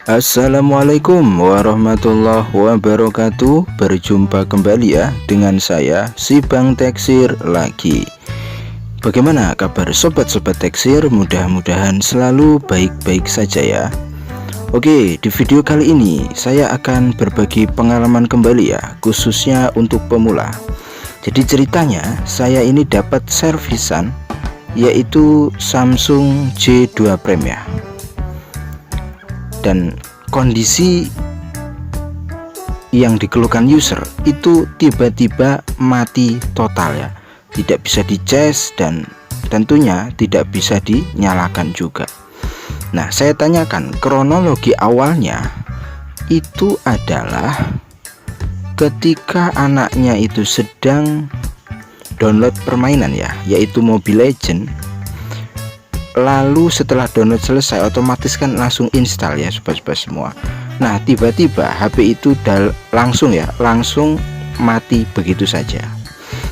Assalamualaikum warahmatullahi wabarakatuh. Berjumpa kembali ya dengan saya si Bang Teksir lagi. Bagaimana kabar sobat-sobat Teksir? Mudah-mudahan selalu baik-baik saja ya. Oke, di video kali ini saya akan berbagi pengalaman kembali ya, khususnya untuk pemula. Jadi ceritanya saya ini dapat servisan, yaitu Samsung J2 Prime ya. Dan kondisi yang dikeluhkan user itu tiba-tiba mati total ya, tidak bisa dicas dan tentunya tidak bisa dinyalakan juga. Nah, saya tanyakan kronologi awalnya itu adalah ketika anaknya itu sedang download permainan ya, yaitu Mobile Legends. Lalu setelah download selesai otomatis kan langsung install ya sobat-sobat semua. Nah, tiba-tiba HP itu langsung mati begitu saja.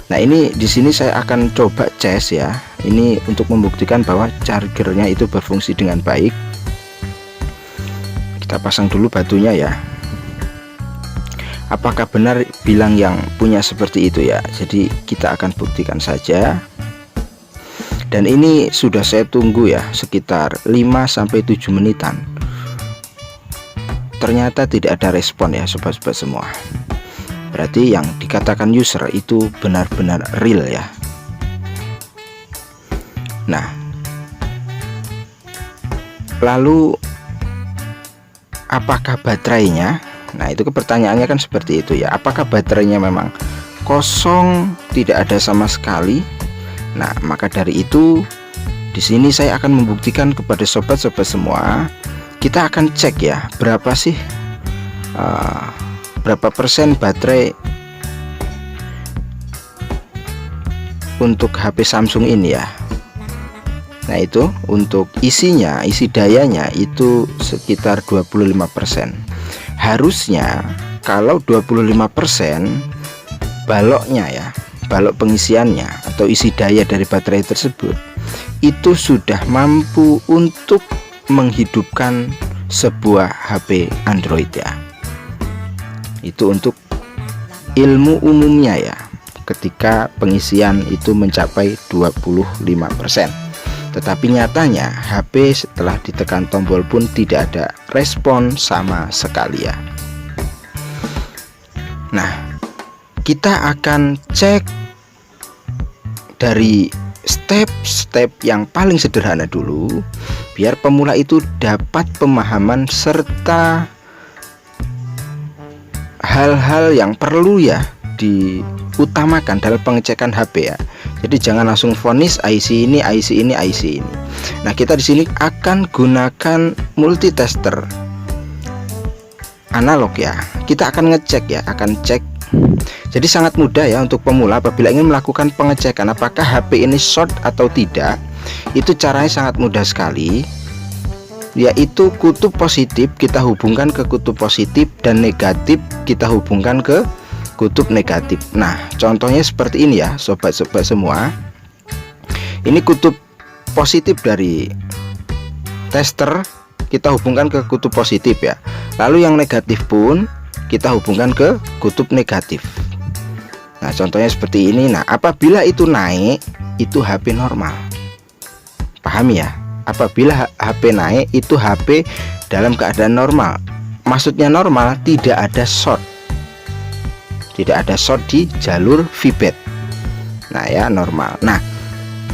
Nah, ini di sini saya akan coba cas ya. Ini untuk membuktikan bahwa chargernya itu berfungsi dengan baik. Kita pasang dulu batunya ya. Apakah benar bilang yang punya seperti itu ya? Jadi kita akan buktikan saja. Dan ini sudah saya tunggu ya sekitar 5-7 menitan. Ternyata tidak ada respon ya sobat-sobat semua. Berarti yang dikatakan user itu benar-benar real ya. Nah, lalu apakah baterainya? Nah, itu pertanyaannya kan seperti itu ya. Apakah baterainya memang kosong, tidak ada sama sekali? Nah, maka dari itu di sini saya akan membuktikan kepada sobat-sobat semua. Kita akan cek ya berapa sih berapa persen baterai untuk HP Samsung ini ya. Nah, itu untuk isi dayanya itu sekitar 25%. Harusnya kalau 25% baloknya ya, balok pengisiannya atau isi daya dari baterai tersebut itu sudah mampu untuk menghidupkan sebuah HP Android ya. Itu untuk ilmu umumnya ya, ketika pengisian itu mencapai 25%. Tetapi nyatanya HP setelah ditekan tombol pun tidak ada respon sama sekali ya. Nah, kita akan cek dari step-step yang paling sederhana dulu, biar pemula itu dapat pemahaman serta hal-hal yang perlu ya diutamakan dalam pengecekan HP ya. Jadi jangan langsung vonis IC ini. Nah, kita di sini akan gunakan multitester analog ya. Kita akan ngecek ya, cek. Jadi sangat mudah ya untuk pemula apabila ingin melakukan pengecekan apakah HP ini short atau tidak. Itu caranya sangat mudah sekali, yaitu kutub positif kita hubungkan ke kutub positif dan negatif kita hubungkan ke kutub negatif. Nah, contohnya seperti ini ya sobat-sobat semua. Ini kutub positif dari tester kita hubungkan ke kutub positif ya. Lalu yang negatif pun kita hubungkan ke kutub negatif. Nah, contohnya seperti ini. Nah, apabila itu naik, itu HP normal. Pahami ya? Apabila HP naik, itu HP dalam keadaan normal. Maksudnya normal, tidak ada short. Tidak ada short di jalur VBAT. Nah, ya normal. Nah,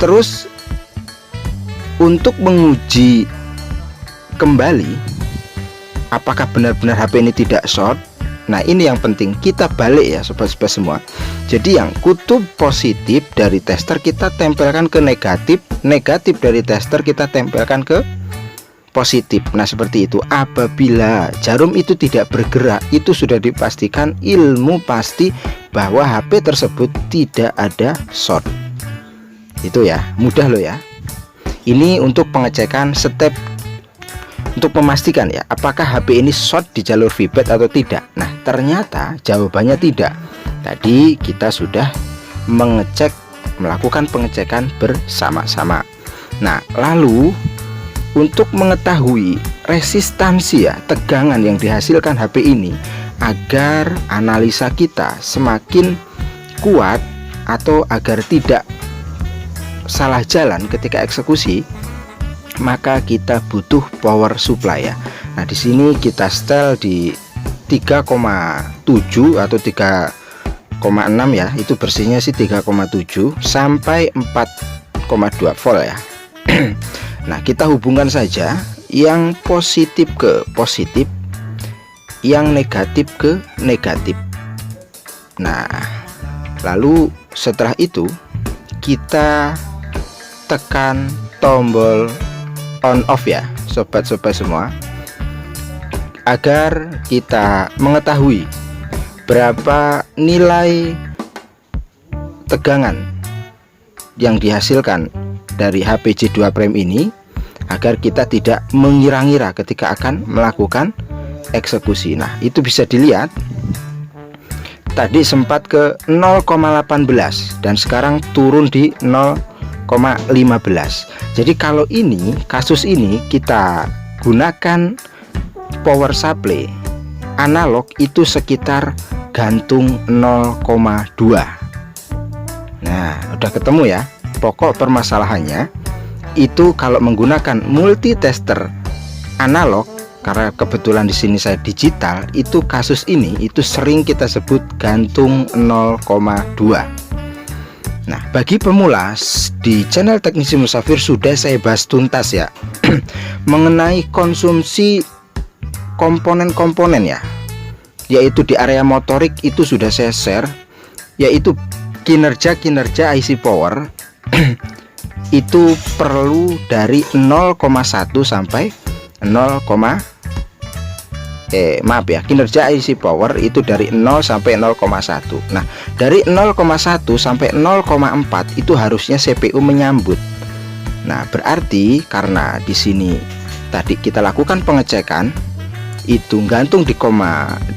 terus untuk menguji kembali apakah benar-benar HP ini tidak short. Nah, ini yang penting, kita balik ya sobat-sobat semua. Jadi yang kutub positif dari tester kita tempelkan ke negatif, negatif dari tester kita tempelkan ke positif. Nah, seperti itu. Apabila jarum itu tidak bergerak, itu sudah dipastikan ilmu pasti bahwa HP tersebut tidak ada short. Itu ya, mudah loh ya. Ini untuk pengecekan step untuk memastikan ya apakah HP ini short di jalur VBAT atau tidak. Nah, ternyata jawabannya tidak. Tadi kita sudah melakukan pengecekan bersama-sama. Nah, lalu untuk mengetahui resistansi ya, tegangan yang dihasilkan HP ini agar analisa kita semakin kuat atau agar tidak salah jalan ketika eksekusi, maka kita butuh power supply ya. Nah, di sini kita setel di 3,7 atau 3,6 ya, itu bersihnya sih 3,7 sampai 4,2 volt ya. Nah, kita hubungkan saja yang positif ke positif, yang negatif ke negatif. Nah, lalu setelah itu kita tekan tombol on off ya, sobat-sobat semua, agar kita mengetahui berapa nilai tegangan yang dihasilkan dari HP J2 Prime ini, agar kita tidak mengira-ngira ketika akan melakukan eksekusi. Nah, itu bisa dilihat tadi sempat ke 0,18 dan sekarang turun di 0,15. Jadi kalau ini, kasus ini kita gunakan power supply analog itu sekitar gantung 0,2. Nah, udah ketemu ya. Pokok permasalahannya itu kalau menggunakan multitester analog, karena kebetulan di sini saya digital, itu kasus ini itu sering kita sebut gantung 0,2. Nah, bagi pemula di channel Teknisi Musafir sudah saya bahas tuntas ya mengenai konsumsi komponen-komponen ya, yaitu di area motorik itu sudah saya share, yaitu kinerja IC power itu perlu dari 0,1 sampai 0, kinerja IC power itu dari 0 sampai 0,1. Nah, dari 0,1 sampai 0,4 itu harusnya CPU menyambut. Nah, berarti karena di sini tadi kita lakukan pengecekan itu gantung di 0,2,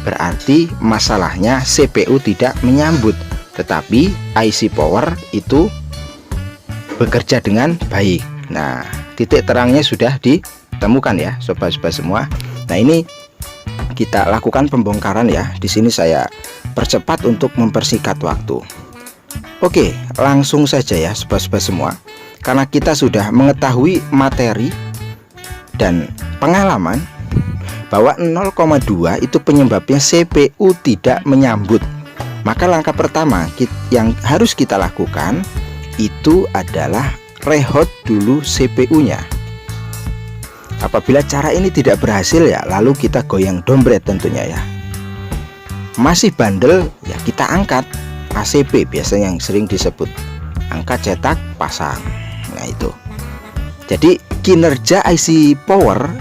berarti masalahnya CPU tidak menyambut, tetapi IC power itu bekerja dengan baik. Nah, titik terangnya sudah ditemukan ya, sobat-sobat semua. Nah, ini kita lakukan pembongkaran ya. Di sini saya percepat untuk mempersingkat waktu. Oke, langsung saja ya, sobat-sobat semua. Karena kita sudah mengetahui materi dan pengalaman bahwa 0,2 itu penyebabnya CPU tidak menyambut. Maka langkah pertama yang harus kita lakukan itu adalah rehot dulu CPU-nya. Apabila cara ini tidak berhasil ya, lalu kita goyang dompet tentunya ya. Masih bandel ya, kita angkat ACP, biasanya yang sering disebut angkat, cetak, pasang. Nah, itu. Jadi kinerja IC power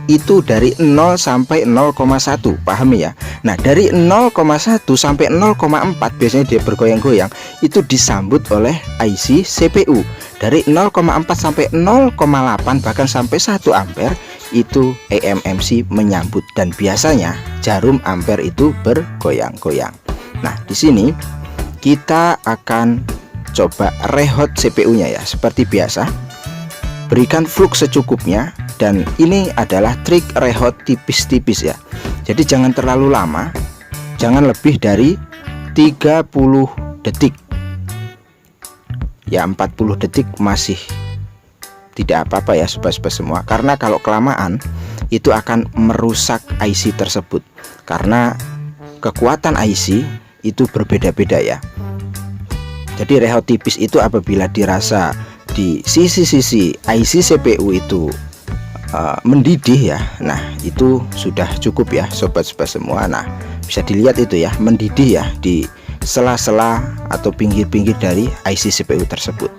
itu dari 0 sampai 0,1, pahami ya. Nah, dari 0,1 sampai 0,4 biasanya dia bergoyang-goyang, itu disambut oleh IC CPU. Dari 0,4 sampai 0,8 bahkan sampai 1 ampere itu eMMC menyambut, dan biasanya jarum ampere itu bergoyang-goyang. Nah, di sini kita akan coba rehot CPU-nya ya, seperti biasa. Berikan flux secukupnya, dan ini adalah trik rehot tipis-tipis ya. Jadi jangan terlalu lama, jangan lebih dari 30 detik. Ya, 40 detik masih tidak apa-apa ya, sobat-sobat semua. Karena kalau kelamaan itu akan merusak IC tersebut, karena kekuatan IC itu berbeda-beda ya. Jadi rehot tipis itu apabila dirasa di sisi-sisi IC CPU itu mendidih ya. Nah, itu sudah cukup ya, sobat-sobat semua. Nah, bisa dilihat itu ya, mendidih ya di sela-sela atau pinggir-pinggir dari IC CPU tersebut.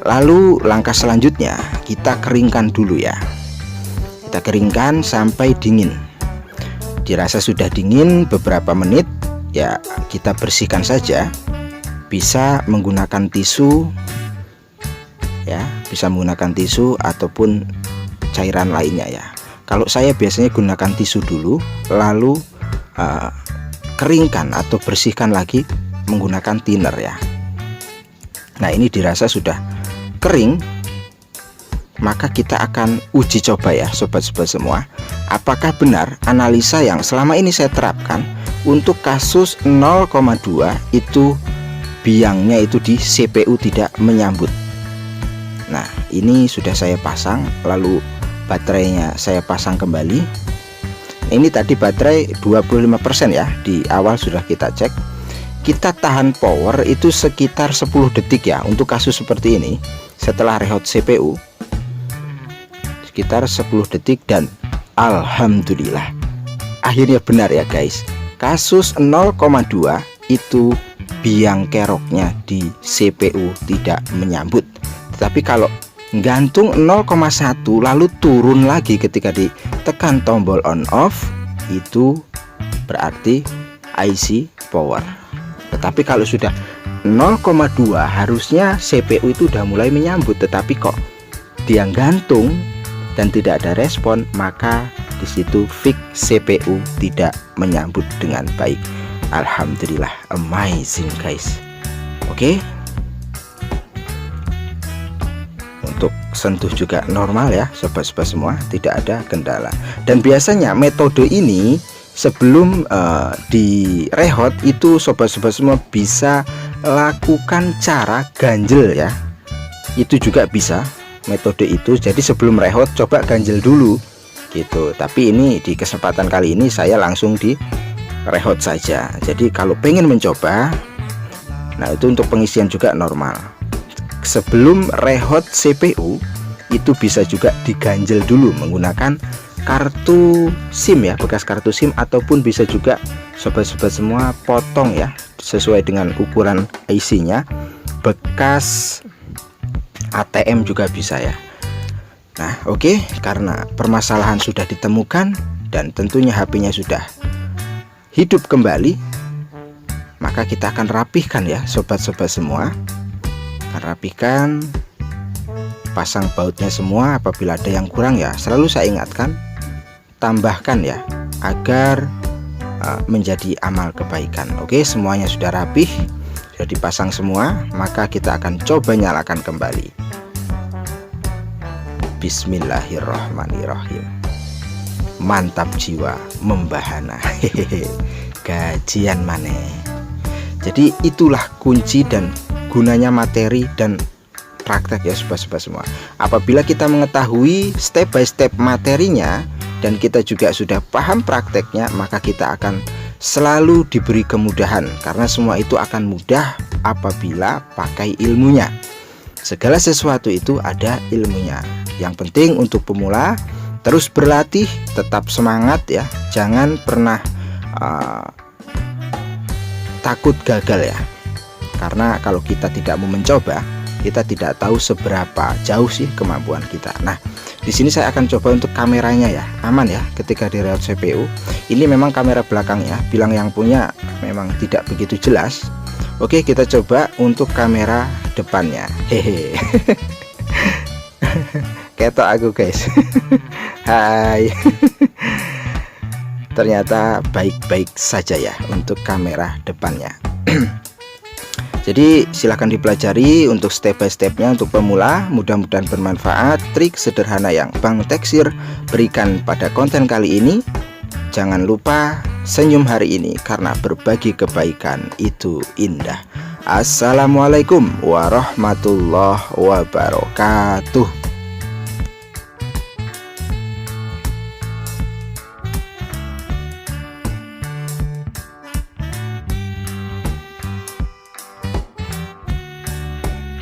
Lalu langkah selanjutnya kita keringkan dulu ya. Kita keringkan sampai dingin. Dirasa sudah dingin beberapa menit ya, kita bersihkan saja. Bisa menggunakan tisu ya, bisa menggunakan tisu ataupun cairan lainnya ya. Kalau saya biasanya gunakan tisu dulu, lalu keringkan atau bersihkan lagi menggunakan thinner ya. Nah, ini dirasa sudah kering, maka kita akan uji coba ya sobat-sobat semua, apakah benar analisa yang selama ini saya terapkan untuk kasus 0,2 itu biangnya itu di CPU tidak menyambut. Nah, ini sudah saya pasang, lalu baterainya saya pasang kembali. Ini tadi baterai 25% ya, di awal sudah kita cek. Kita tahan power itu sekitar 10 detik ya untuk kasus seperti ini. Setelah reload CPU sekitar 10 detik, dan alhamdulillah akhirnya benar ya guys, kasus 0,2 itu biang keroknya di CPU tidak menyambut. Tetapi kalau gantung 0,1 lalu turun lagi ketika ditekan tombol on off, itu berarti IC power. Tetapi kalau sudah 0,2 harusnya CPU itu udah mulai menyambut, tetapi kok dia gantung dan tidak ada respon, maka di situ fix CPU tidak menyambut dengan baik. Alhamdulillah, amazing guys. Oke. Untuk sentuh juga normal ya sobat-sobat semua, tidak ada kendala. Dan biasanya metode ini sebelum di reload itu sobat-sobat semua bisa lakukan cara ganjel ya. Itu juga bisa metode itu. Jadi sebelum reload coba ganjel dulu gitu. Tapi ini di kesempatan kali ini saya langsung di reload saja. Jadi kalau pengen mencoba, nah itu untuk pengisian juga normal. Sebelum reload CPU itu bisa juga diganjel dulu menggunakan kartu SIM ya, bekas kartu SIM, ataupun bisa juga sobat-sobat semua potong ya sesuai dengan ukuran IC-nya, bekas ATM juga bisa ya. Nah oke, karena permasalahan sudah ditemukan dan tentunya HP-nya sudah hidup kembali, maka kita akan rapihkan ya sobat-sobat semua. Rapihkan, pasang bautnya semua. Apabila ada yang kurang ya selalu saya ingatkan, tambahkan ya agar menjadi amal kebaikan. Oke, semuanya sudah rapih, sudah dipasang semua, maka kita akan coba nyalakan kembali. Bismillahirrahmanirrahim. Mantap jiwa membahana. Hehehe. Gajian maneh. Jadi itulah kunci dan gunanya materi dan praktek ya sobat-sobat semua. Apabila kita mengetahui step by step materinya dan kita juga sudah paham prakteknya, maka kita akan selalu diberi kemudahan, karena semua itu akan mudah apabila pakai ilmunya. Segala sesuatu itu ada ilmunya. Yang penting untuk pemula terus berlatih, tetap semangat ya, jangan pernah takut gagal ya. Karena kalau kita tidak mau mencoba, kita tidak tahu seberapa jauh sih kemampuan kita. Nah, di sini saya akan coba untuk kameranya ya, aman ya ketika di reload CPU. Ini memang kamera belakang ya, bilang yang punya memang tidak begitu jelas. Oke, kita coba untuk kamera depannya. Hehe. Ketok aku guys. Hai. Ternyata baik-baik saja ya untuk kamera depannya. Jadi silahkan dipelajari untuk step by stepnya untuk pemula. Mudah-mudahan bermanfaat trik sederhana yang Bang Teksir berikan pada konten kali ini. Jangan lupa senyum hari ini, karena berbagi kebaikan itu indah. Assalamualaikum warahmatullahi wabarakatuh.